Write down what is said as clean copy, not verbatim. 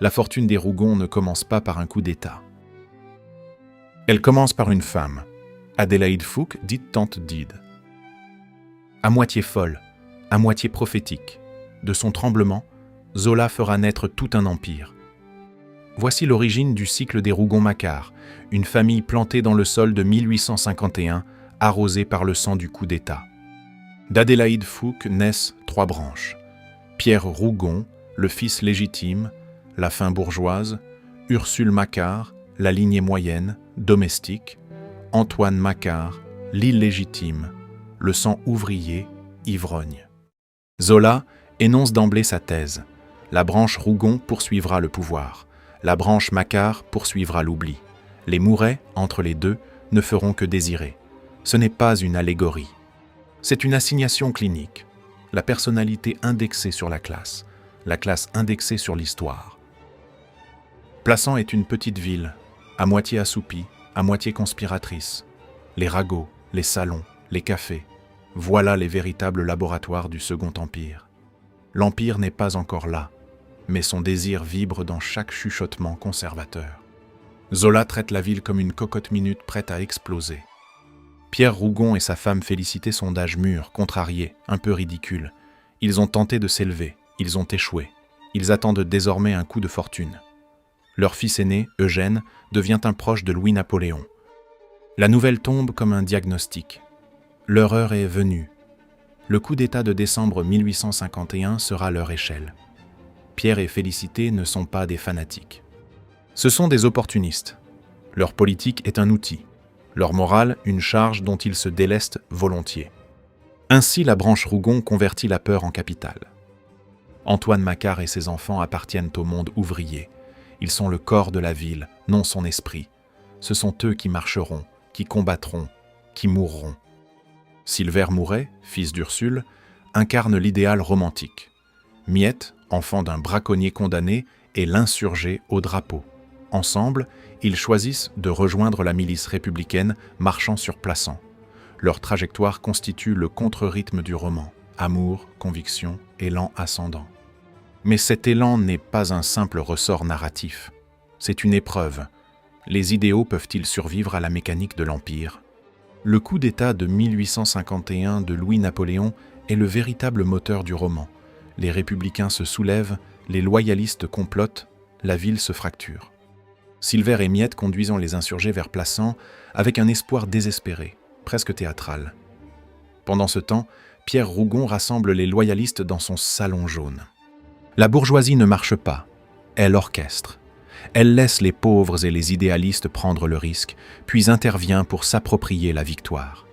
La fortune des Rougon ne commence pas par un coup d'État. Elle commence par une femme, Adélaïde Fouque, dite Tante Dide. À moitié folle, à moitié prophétique, de son tremblement, Zola fera naître tout un empire. Voici l'origine du cycle des Rougon-Macquart, une famille plantée dans le sol de 1851, arrosée par le sang du coup d'État. D'Adélaïde Fouque naissent 3 branches. Pierre Rougon, le fils légitime, la fin bourgeoise, Ursule Macquart, la lignée moyenne, domestique, Antoine Macquart, l'illégitime, le sang ouvrier, ivrogne. Zola énonce d'emblée sa thèse. La branche Rougon poursuivra le pouvoir. La branche Macquart poursuivra l'oubli. Les Mouret, entre les deux, ne feront que désirer. Ce n'est pas une allégorie. C'est une assignation clinique. La personnalité indexée sur la classe indexée sur l'histoire. Plassans est une petite ville, à moitié assoupie, à moitié conspiratrice. Les ragots, les salons, les cafés, voilà les véritables laboratoires du Second Empire. L'Empire n'est pas encore là, mais son désir vibre dans chaque chuchotement conservateur. Zola traite la ville comme une cocotte minute prête à exploser. Pierre Rougon et sa femme Félicité sont d'âge mûr, contrariés, un peu ridicules. Ils ont tenté de s'élever, ils ont échoué. Ils attendent désormais un coup de fortune. Leur fils aîné, Eugène, devient un proche de Louis-Napoléon. La nouvelle tombe comme un diagnostic. Leur heure est venue. Le coup d'État de décembre 1851 sera leur échelle. Pierre et Félicité ne sont pas des fanatiques. Ce sont des opportunistes. Leur politique est un outil. Leur morale, une charge dont ils se délestent volontiers. Ainsi, la branche Rougon convertit la peur en capital. Antoine Macquart et ses enfants appartiennent au monde ouvrier. Ils sont le corps de la ville, non son esprit. Ce sont eux qui marcheront, qui combattront, qui mourront. Silver Mouret, fils d'Ursule, incarne l'idéal romantique. Miette, enfant d'un braconnier condamné, est l'insurgé au drapeau. Ensemble, ils choisissent de rejoindre la milice républicaine marchant sur Plassans. Leur trajectoire constitue le contre-rythme du roman. Amour, conviction, élan ascendant. Mais cet élan n'est pas un simple ressort narratif. C'est une épreuve. Les idéaux peuvent-ils survivre à la mécanique de l'Empire ? Le coup d'État de 1851 de Louis-Napoléon est le véritable moteur du roman. Les républicains se soulèvent, les loyalistes complotent, la ville se fracture. Silver et Miette conduisant les insurgés vers Plassans avec un espoir désespéré, presque théâtral. Pendant ce temps, Pierre Rougon rassemble les loyalistes dans son salon jaune. La bourgeoisie ne marche pas, elle orchestre. Elle laisse les pauvres et les idéalistes prendre le risque, puis intervient pour s'approprier la victoire.